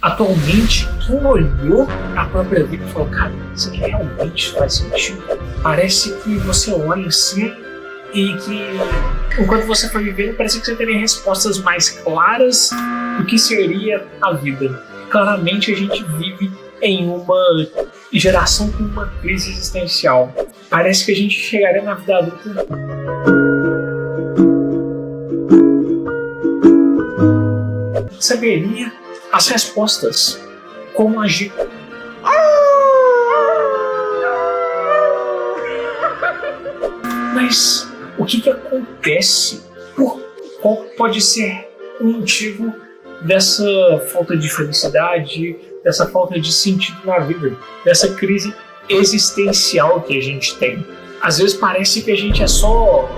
atualmente, quem olhou a própria vida e falou, cara, isso aqui realmente faz sentido. Parece que você olha assim e que, enquanto você for vivendo, parece que você teria respostas mais claras do que seria a vida. Claramente a gente vive em uma geração com uma crise existencial. Parece que a gente chegaria na vida adulta saberia as respostas, como agir. Mas o que acontece? Qual pode ser o motivo dessa falta de felicidade, dessa falta de sentido na vida, dessa crise existencial que a gente tem? Às vezes parece que a gente é só,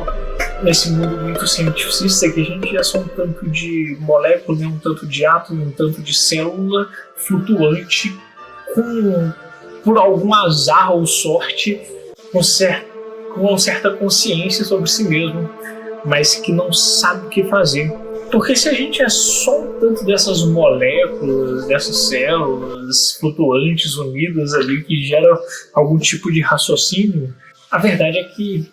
nesse mundo muito cientificista, que a gente é só um tanto de molécula, um tanto de átomo, um tanto de célula flutuante, por algum azar ou sorte, com certa consciência sobre si mesmo, mas que não sabe o que fazer. Porque se a gente é só um tanto dessas moléculas, dessas células flutuantes unidas ali que geram algum tipo de raciocínio, a verdade é que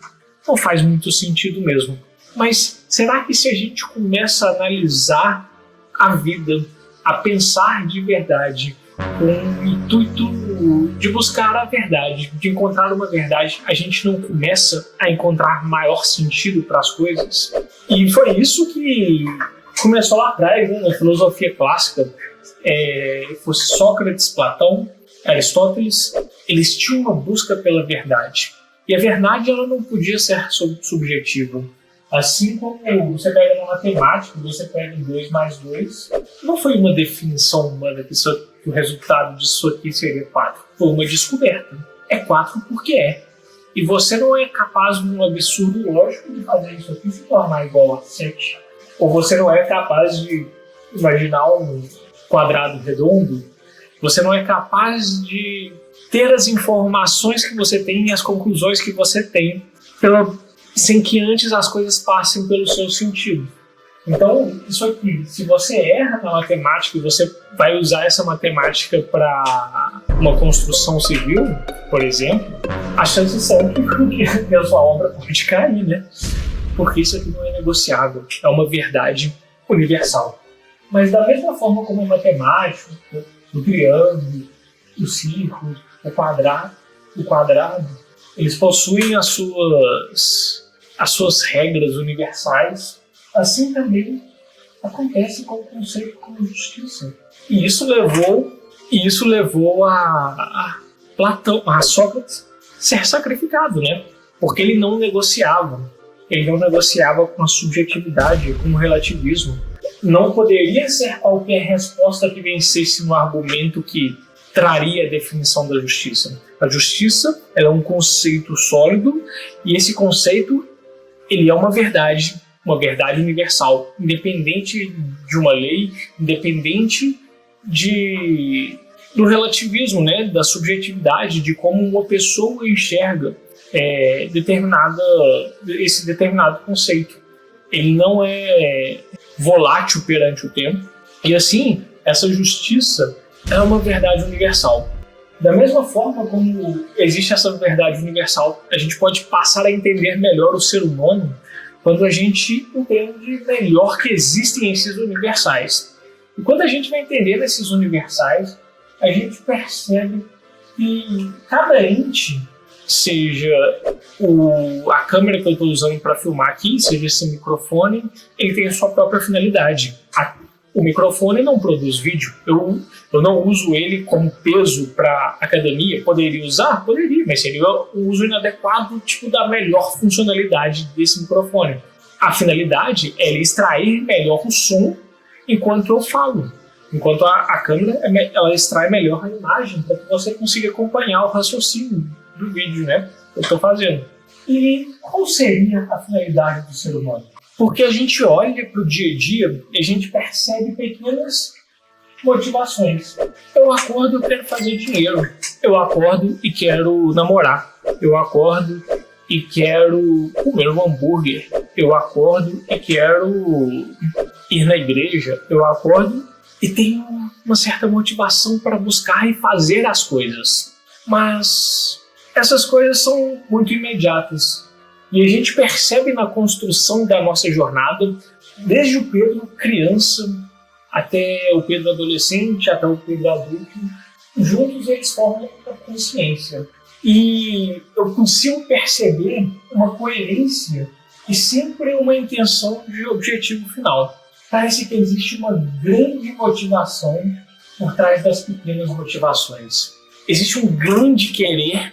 não faz muito sentido mesmo. Mas será que se a gente começa a analisar a vida, a pensar de verdade, com o intuito de buscar a verdade, de encontrar uma verdade, a gente não começa a encontrar maior sentido para as coisas? E foi isso que começou lá atrás, né, na filosofia clássica. Fosse Sócrates, Platão, Aristóteles, eles tinham uma busca pela verdade. E a verdade ela não podia ser subjetiva. Assim como você pega na matemática, você pega 2 mais 2, não foi uma definição humana que o resultado disso aqui seria 4. Foi uma descoberta. É 4 porque é. E você não é capaz, num absurdo lógico, de fazer isso aqui se tornar igual a 7. Ou você não é capaz de imaginar um quadrado redondo. Você não é capaz de ter as informações que você tem e as conclusões que você tem sem que antes as coisas passem pelo seu sentido. Então, isso aqui, se você erra na matemática e você vai usar essa matemática para uma construção civil, por exemplo, as chances são que a sua obra pode cair, né? Porque isso aqui não é negociável, é uma verdade universal. Mas da mesma forma como a matemática, o triângulo, o círculo, o quadrado, eles possuem as suas regras universais, assim também acontece com o conceito como justiça. E isso levou a Platão, a Sócrates, ser sacrificado, né? Porque ele não negociava com a subjetividade, com o relativismo. Não poderia ser qualquer resposta que vencesse no argumento que traria a definição da justiça. A justiça ela é um conceito sólido e esse conceito ele é uma verdade universal, independente de uma lei, independente do relativismo, né, da subjetividade, de como uma pessoa enxerga esse determinado conceito. Ele não é volátil perante o tempo e assim essa justiça é uma verdade universal. Da mesma forma como existe essa verdade universal, a gente pode passar a entender melhor o ser humano quando a gente entende melhor que existem esses universais. E quando a gente vai entendendo esses universais, a gente percebe que cada ente, seja a câmera que eu estou usando para filmar aqui, seja esse microfone, ele tem a sua própria finalidade. O microfone não produz vídeo. Eu não uso ele como peso para academia. Poderia usar? Poderia, mas seria um uso inadequado da melhor funcionalidade desse microfone. A finalidade é ele extrair melhor o som enquanto eu falo. Enquanto a câmera ela extrai melhor a imagem para que você consiga acompanhar o raciocínio do vídeo, né, que eu estou fazendo. E qual seria a finalidade do ser humano? Porque a gente olha para o dia a dia e a gente percebe pequenas motivações. Eu acordo e quero fazer dinheiro. Eu acordo e quero namorar. Eu acordo e quero comer um hambúrguer. Eu acordo e quero ir na igreja. Eu acordo e tem uma certa motivação para buscar e fazer as coisas. Mas essas coisas são muito imediatas. E a gente percebe na construção da nossa jornada, desde o Pedro criança, até o Pedro adolescente, até o Pedro adulto, juntos eles formam a consciência. E eu consigo perceber uma coerência e sempre uma intenção de objetivo final. Parece que existe uma grande motivação por trás das pequenas motivações. Existe um grande querer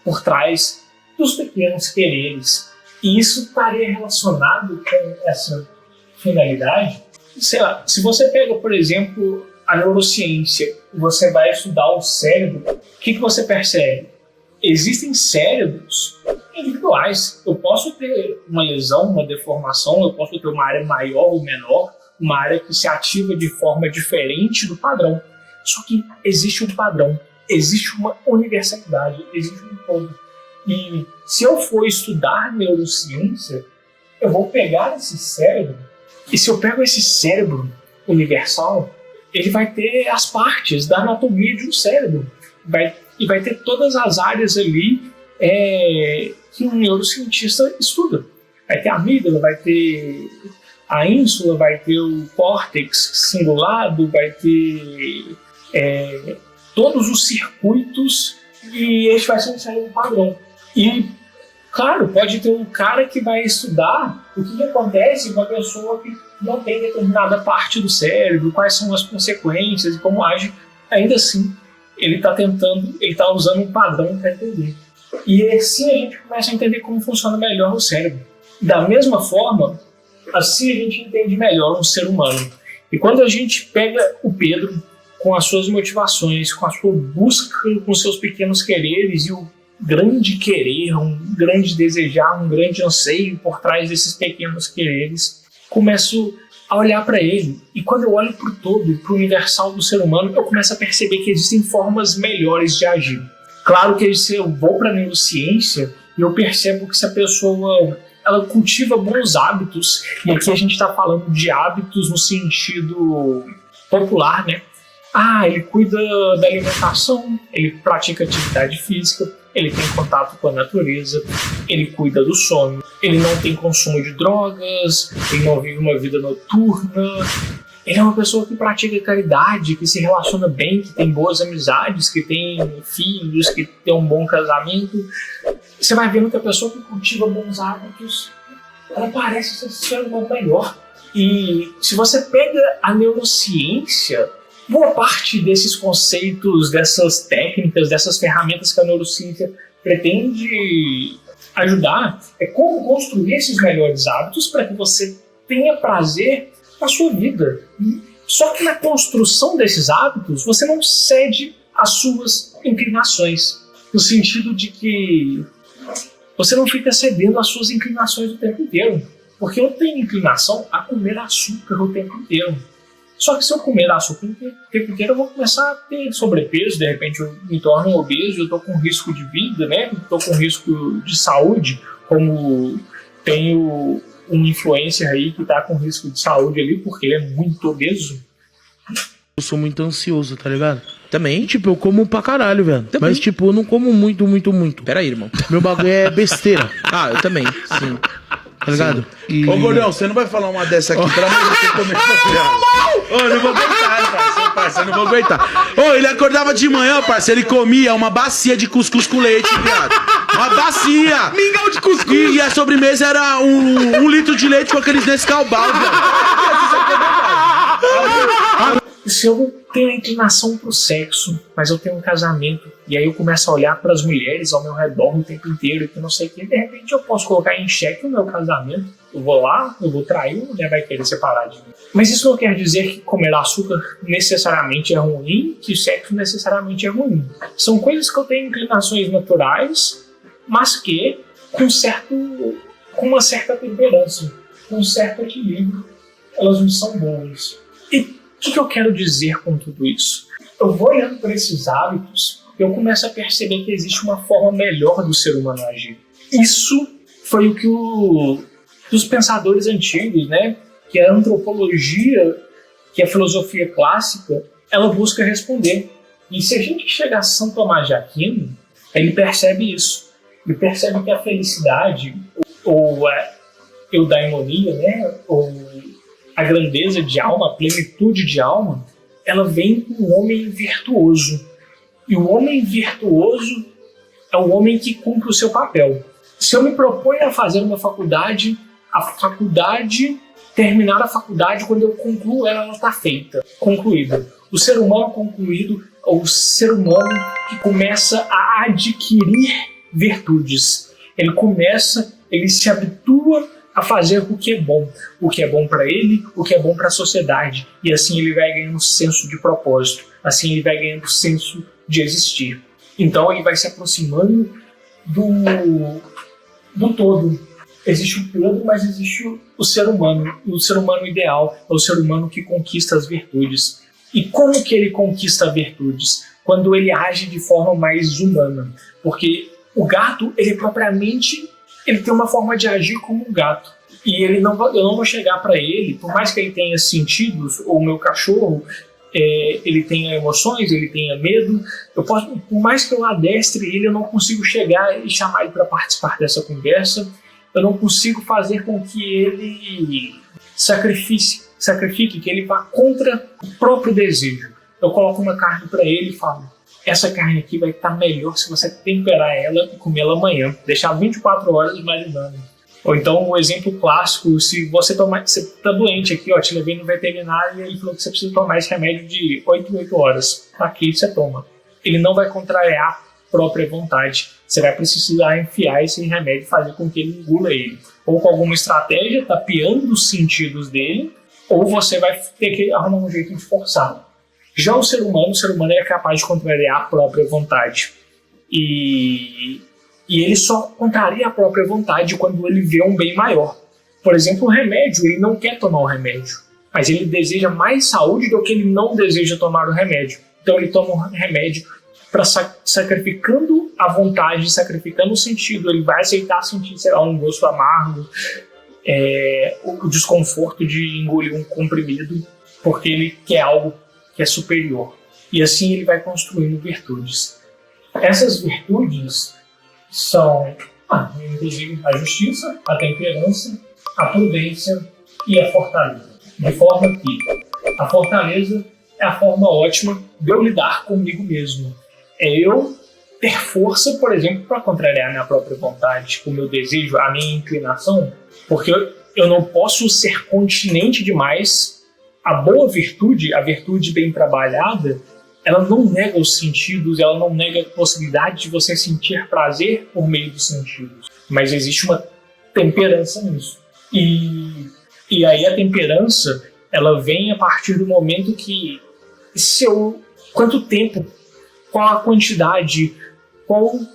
por trás dos pequenos quereres. E isso estaria relacionado com essa finalidade. Sei lá, se você pega, por exemplo, a neurociência e você vai estudar o cérebro, o que você percebe? Existem cérebros individuais. Eu posso ter uma lesão, uma deformação, eu posso ter uma área maior ou menor, uma área que se ativa de forma diferente do padrão. Só que existe um padrão, existe uma universalidade, existe um todo. E se eu for estudar neurociência, eu vou pegar esse cérebro, e se eu pego esse cérebro universal, ele vai ter as partes da anatomia de um cérebro. E vai ter todas as áreas ali que um neurocientista estuda. Vai ter a amígdala, vai ter a ínsula, vai ter o córtex cingulado, vai ter todos os circuitos, e esse vai ser um cérebro padrão. E, claro, pode ter um cara que vai estudar o que acontece com a pessoa que não tem determinada parte do cérebro, quais são as consequências e como age. Ainda assim, ele está usando um padrão para entender. E assim a gente começa a entender como funciona melhor o cérebro. Da mesma forma, assim a gente entende melhor um ser humano. E quando a gente pega o Pedro com as suas motivações, com a sua busca, com seus pequenos quereres e o grande querer, um grande desejar, um grande anseio por trás desses pequenos quereres, começo a olhar para ele. E quando eu olho para o todo, para o universal do ser humano, eu começo a perceber que existem formas melhores de agir. Claro que se eu vou para a neurociência e eu percebo que se a pessoa ela cultiva bons hábitos, e aqui a gente está falando de hábitos no sentido popular, né? Ele cuida da alimentação, ele pratica atividade física, ele tem contato com a natureza, ele cuida do sono, ele não tem consumo de drogas, ele não vive uma vida noturna, ele é uma pessoa que pratica caridade, que se relaciona bem, que tem boas amizades, que tem filhos, que tem um bom casamento. Você vai vendo que a pessoa que cultiva bons hábitos, ela parece ser um humano melhor. E se você pega a neurociência, boa parte desses conceitos, dessas técnicas, dessas ferramentas que a neurociência pretende ajudar é como construir esses melhores hábitos para que você tenha prazer na sua vida. Só que na construção desses hábitos, você não cede às suas inclinações, no sentido de que você não fica cedendo às suas inclinações o tempo inteiro. Porque eu tenho inclinação a comer açúcar o tempo inteiro. Só que se eu comer açúcar o tempo inteiro, eu vou começar a ter sobrepeso, de repente eu me torno obeso, eu estou com risco de vida, né? Estou com risco de saúde, como tenho um influencer aí que está com risco de saúde ali, porque ele é muito obeso. Eu sou muito ansioso, tá ligado? Também, tipo, eu como pra caralho, velho. Também. Mas, tipo, eu não como muito. Pera aí, irmão. Meu bagulho é besteira. Eu também, sim. Tá ligado? E... Ô, Gordão, você não vai falar uma dessa aqui pra mim você comer? Ô, não vou aguentar, parceiro, não vou aguentar. Ô, ele acordava de manhã, parceiro, ele comia uma bacia de cuscuz com leite, viado. Uma bacia! Mingau de cuscuz! E a sobremesa era um litro de leite com aqueles Nescau Bal, viado. Se eu tenho a inclinação pro sexo, mas eu tenho um casamento, e aí eu começo a olhar para as mulheres ao meu redor o tempo inteiro, e que não sei o que, de repente eu posso colocar em xeque o meu casamento. Eu vou lá, eu vou trair, a mulher vai querer separar de mim. Mas isso não quer dizer que comer açúcar necessariamente é ruim, que sexo necessariamente é ruim. São coisas que eu tenho inclinações naturais, mas que com uma certa temperança, com um certo equilíbrio, elas não são boas. E o que eu quero dizer com tudo isso? Eu vou olhando para esses hábitos e eu começo a perceber que existe uma forma melhor do ser humano agir. Isso foi o que os pensadores antigos, né, que a antropologia que a filosofia clássica ela busca responder. E se a gente chegar a São Tomás de Aquino, ele percebe isso. Ele percebe que a felicidade, ou a eudaimonia, né? Ou a grandeza de alma, a plenitude de alma, ela vem com o homem virtuoso. E o homem virtuoso é o homem que cumpre o seu papel. Se eu me proponho a fazer uma faculdade, terminar a faculdade, quando eu concluo ela está feita, concluída. O ser humano concluído é o ser humano que começa a adquirir virtudes. Ele se habitua a fazer o que é bom para ele, o que é bom para a sociedade. E assim ele vai ganhando senso de propósito, assim ele vai ganhando senso de existir. Então ele vai se aproximando do todo. Existe o todo, mas existe o ser humano. O ser humano ideal é o ser humano que conquista as virtudes. E como que ele conquista as virtudes? Quando ele age de forma mais humana. Porque o gato, ele tem uma forma de agir como um gato. E eu não vou chegar para ele, por mais que ele tenha sentidos, ou o meu cachorro, ele tenha emoções, ele tenha medo, por mais que eu adestre ele, eu não consigo chegar e chamar ele para participar dessa conversa. Eu não consigo fazer com que ele sacrifique, que ele vá contra o próprio desejo. Eu coloco uma carne para ele e falo: essa carne aqui vai estar melhor se você temperar ela e comer ela amanhã. Deixar 24 horas marinando. Ou então, o exemplo clássico, se você está doente aqui, te levei no veterinário e ele falou que você precisa tomar esse remédio de 8 em 8 horas. Aqui você toma. Ele não vai contrariar a própria vontade. Você vai precisar enfiar esse remédio e fazer com que ele engula ele. Ou com alguma estratégia, tapeando os sentidos dele, ou você vai ter que arrumar um jeito de forçá-lo. Já o ser humano é capaz de contrariar a própria vontade. E ele só contraria a própria vontade quando ele vê um bem maior. Por exemplo, o remédio, ele não quer tomar o remédio, mas ele deseja mais saúde do que ele não deseja tomar o remédio. Então ele toma o remédio para sacrificando a vontade, sacrificando o sentido. Ele vai aceitar sentir, um gosto amargo, o desconforto de engolir um comprimido, porque ele quer algo que é superior. E assim ele vai construindo virtudes. Essas virtudes são, inclusive, a justiça, a temperança, a prudência e a fortaleza. De forma que a fortaleza é a forma ótima de eu lidar comigo mesmo. É eu ter força, por exemplo, para contrariar a minha própria vontade, o meu desejo, a minha inclinação, porque eu não posso ser continente demais. A boa virtude, a virtude bem trabalhada, ela não nega os sentidos, ela não nega a possibilidade de você sentir prazer por meio dos sentidos. Mas existe uma temperança nisso. E aí a temperança, ela vem a partir do momento que quanto tempo, qual a quantidade, quanto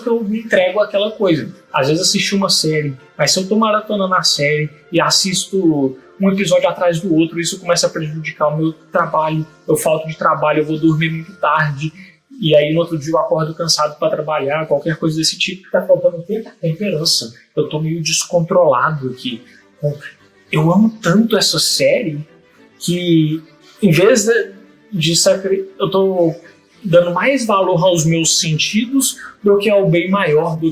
que eu me entrego àquela coisa. Às vezes assisti uma série, mas se eu tô maratonando a série e assisto um episódio atrás do outro, isso começa a prejudicar o meu trabalho, eu falto de trabalho, eu vou dormir muito tarde, e aí no outro dia eu acordo cansado para trabalhar, qualquer coisa desse tipo, tá faltando temperança. Eu tô meio descontrolado aqui. Eu amo tanto essa série que, em vez eu tô dando mais valor aos meus sentidos do que ao bem maior, do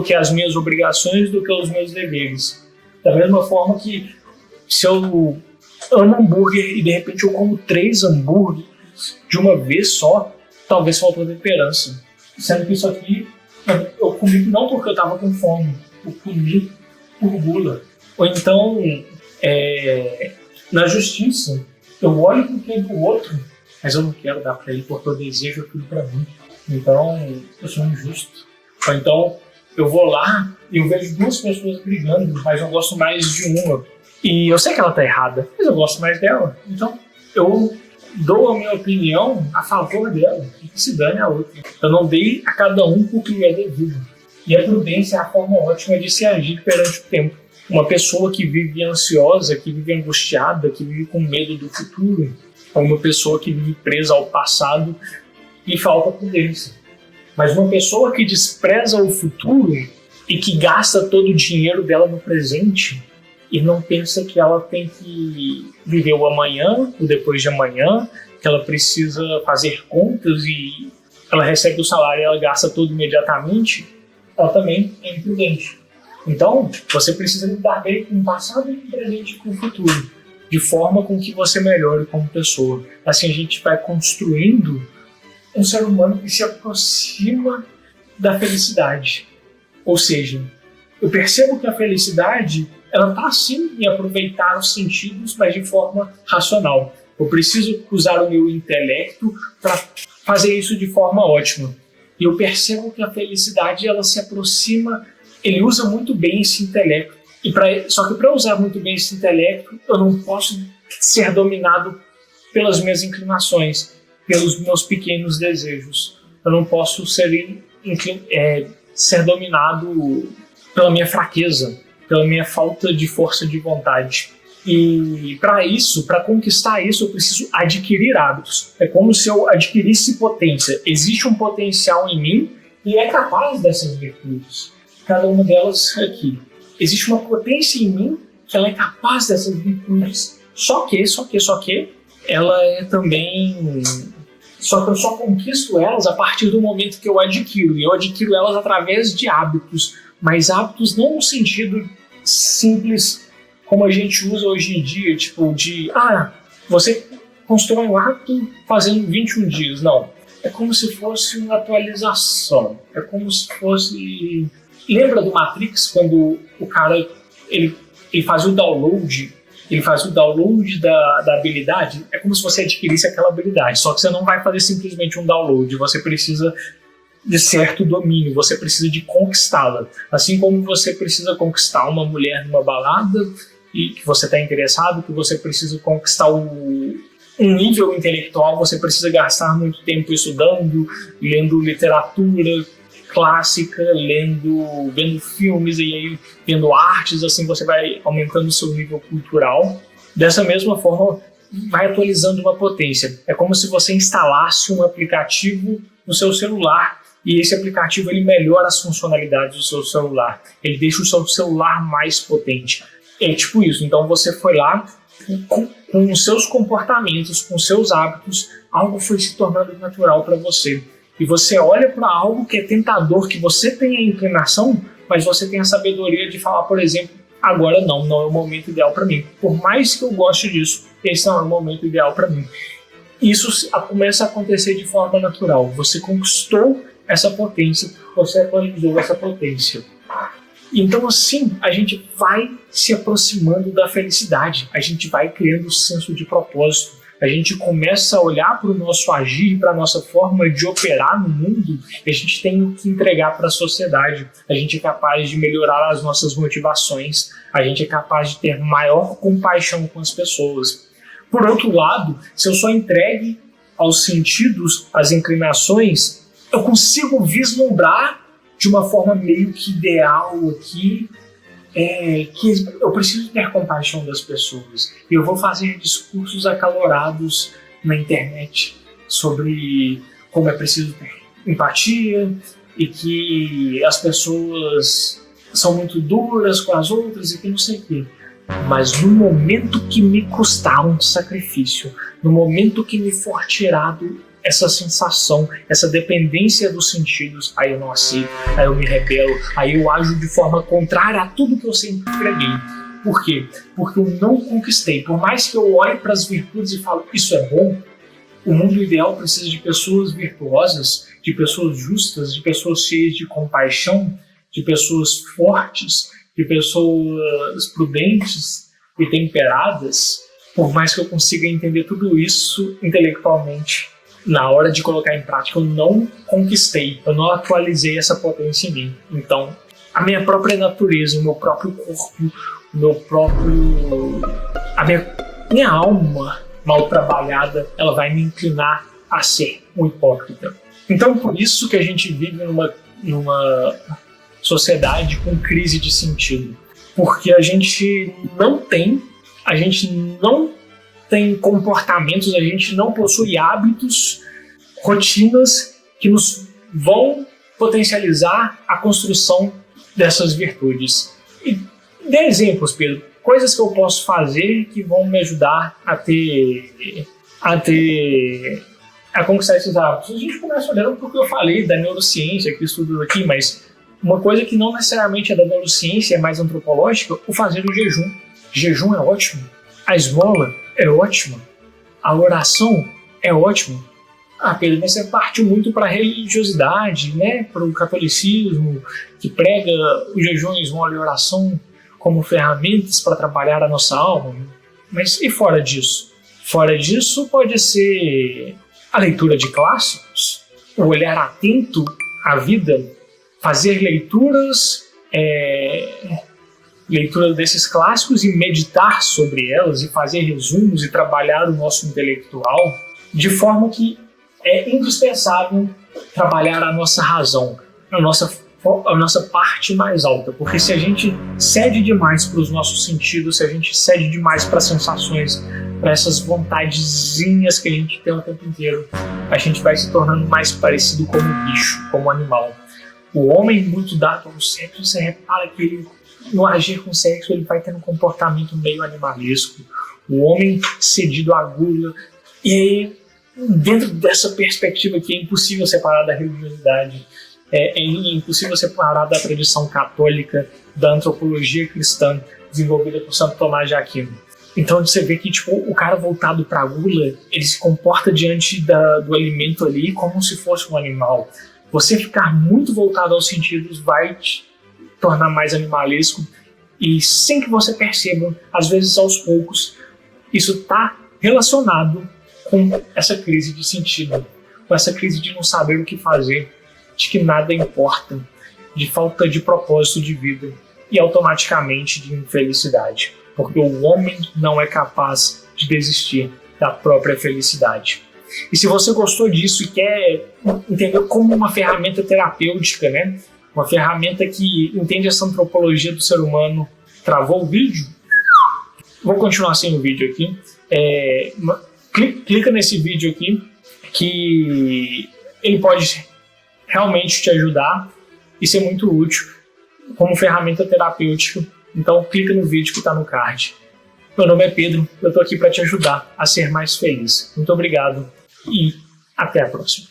que as minhas obrigações, do que aos meus deveres. Da mesma forma que se eu amo hambúrguer e de repente eu como 3 hambúrgueres de uma vez só, talvez faltou temperança. Sendo que isso aqui eu comi não porque eu estava com fome, eu comi por gula. Ou então, na justiça, eu olho para o que é do outro, mas eu não quero dar para ele porque eu desejo aquilo para mim. Então, eu sou injusto. Ou então, eu vou lá e eu vejo 2 pessoas brigando, mas eu gosto mais de uma. E eu sei que ela tá errada, mas eu gosto mais dela. Então, eu dou a minha opinião a favor dela, e que se dane a outra. Eu não dei a cada um o que lhe é devido. E a prudência é a forma ótima de se agir perante o tempo. Uma pessoa que vive ansiosa, que vive angustiada, que vive com medo do futuro, é uma pessoa que vive presa ao passado e falta prudência. Mas uma pessoa que despreza o futuro e que gasta todo o dinheiro dela no presente, e não pensa que ela tem que viver o amanhã, o depois de amanhã, que ela precisa fazer contas e ela recebe o salário e ela gasta tudo imediatamente, ela também é imprudente. Então, você precisa lidar bem com o passado, com o presente e com o futuro, de forma com que você melhore como pessoa. Assim a gente vai construindo um ser humano que se aproxima da felicidade. Ou seja, eu percebo que a felicidade ela está sim em aproveitar os sentidos, mas de forma racional. Eu preciso usar o meu intelecto para fazer isso de forma ótima. E eu percebo que a felicidade ela se aproxima, ele usa muito bem esse intelecto. Só que para usar muito bem esse intelecto, eu não posso ser dominado pelas minhas inclinações, pelos meus pequenos desejos. Eu não posso ser dominado pela minha fraqueza, pela minha falta de força de vontade. E para conquistar isso, eu preciso adquirir hábitos. É como se eu adquirisse potência. Existe um potencial em mim e é capaz dessas virtudes. Cada uma delas aqui. Existe uma potência em mim que ela é capaz dessas virtudes. Só que ela é também... Só que eu só conquisto elas a partir do momento que eu adquiro. E eu adquiro elas através de hábitos. Mas hábitos não no sentido simples como a gente usa hoje em dia, tipo você constrói um hábito fazendo 21 dias. Não. É como se fosse uma atualização. É como se fosse... Lembra do Matrix, quando o cara ele fazia o download, da habilidade? É como se você adquirisse aquela habilidade, só que você não vai fazer simplesmente um download, você precisa de certo domínio, você precisa de conquistá-la. Assim como você precisa conquistar uma mulher numa balada e que você está interessado, que você precisa conquistar um nível intelectual, você precisa gastar muito tempo estudando, lendo literatura clássica, vendo filmes e aí vendo artes, assim você vai aumentando o seu nível cultural. Dessa mesma forma, vai atualizando uma potência. É como se você instalasse um aplicativo no seu celular e esse aplicativo ele melhora as funcionalidades do seu celular. Ele deixa o seu celular mais potente. É tipo isso. Então você foi lá com os seus comportamentos, com os seus hábitos, algo foi se tornando natural para você. E você olha para algo que é tentador, que você tem a inclinação, mas você tem a sabedoria de falar, por exemplo, agora não é o momento ideal para mim. Por mais que eu goste disso, esse não é o momento ideal para mim. Isso começa a acontecer de forma natural. Você conquistou essa potência, você atualizou essa potência. Então assim, a gente vai se aproximando da felicidade, a gente vai criando um senso de propósito. A gente começa a olhar para o nosso agir, para a nossa forma de operar no mundo, e a gente tem o que entregar para a sociedade. A gente é capaz de melhorar as nossas motivações, a gente é capaz de ter maior compaixão com as pessoas. Por outro lado, se eu só entregue aos sentidos, às inclinações, eu consigo vislumbrar de uma forma meio que ideal aqui, que eu preciso ter compaixão das pessoas. E eu vou fazer discursos acalorados na internet sobre como é preciso ter empatia e que as pessoas são muito duras com as outras e que não sei o quê. Mas no momento que me custar um sacrifício, no momento que me for tirado essa sensação, essa dependência dos sentidos, aí eu não aceito, aí eu me rebelo, aí eu ajo de forma contrária a tudo que eu sempre preguei. Por quê? Porque eu não conquistei. Por mais que eu olhe para as virtudes e falo, isso é bom, o mundo ideal precisa de pessoas virtuosas, de pessoas justas, de pessoas cheias de compaixão, de pessoas fortes, de pessoas prudentes e temperadas. Por mais que eu consiga entender tudo isso intelectualmente, na hora de colocar em prática, eu não conquistei, eu não atualizei essa potência em mim. Então, a minha própria natureza, o meu próprio corpo, a minha alma mal trabalhada, ela vai me inclinar a ser um hipócrita. Então, por isso que a gente vive numa sociedade com crise de sentido. Porque a gente não tem comportamentos, a gente não possui hábitos, rotinas que nos vão potencializar a construção dessas virtudes. E dê exemplos, Pedro. coisas que eu posso fazer que vão me ajudar a conquistar esses hábitos. A gente começa olhando porque eu falei da neurociência que estudo aqui, mas uma coisa que não necessariamente é da neurociência, é mais antropológica, o fazer o jejum. Jejum é ótimo, a esmola é ótima, a oração é ótima. Pedro, mas você partiu muito para a religiosidade, né? Para o catolicismo, que prega o jejum, a esmola e a oração como ferramentas para trabalhar a nossa alma. Mas e fora disso? Fora disso pode ser a leitura de clássicos, o olhar atento à vida, fazer leitura desses clássicos e meditar sobre elas e fazer resumos e trabalhar o nosso intelectual de forma que é indispensável trabalhar a nossa razão, a nossa parte mais alta, porque se a gente cede demais para os nossos sentidos, se a gente cede demais para as sensações, para essas vontadezinhas que a gente tem o tempo inteiro, a gente vai se tornando mais parecido como um bicho, como um animal. O homem muito dado ao sexo, você repara que ele, no agir com sexo, ele vai tendo um comportamento meio animalesco. O homem cedido à gula. E aí, dentro dessa perspectiva que é impossível separar da religiosidade, é impossível separar da tradição católica, da antropologia cristã desenvolvida por Santo Tomás de Aquino. Então você vê que o cara voltado para a gula, ele se comporta diante do alimento ali como se fosse um animal. Você ficar muito voltado aos sentidos vai te tornar mais animalesco e sem que você perceba, às vezes aos poucos, isso está relacionado com essa crise de sentido, com essa crise de não saber o que fazer, de que nada importa, de falta de propósito de vida e automaticamente de infelicidade, porque o homem não é capaz de desistir da própria felicidade. E se você gostou disso e quer entender como uma ferramenta terapêutica, né? Uma ferramenta que entende essa antropologia do ser humano, travou o vídeo? Vou continuar sem o vídeo aqui. Clica nesse vídeo aqui, que ele pode realmente te ajudar e ser muito útil como ferramenta terapêutica. Então clica no vídeo que está no card. Meu nome é Pedro, eu estou aqui para te ajudar a ser mais feliz. Muito obrigado e até a próxima.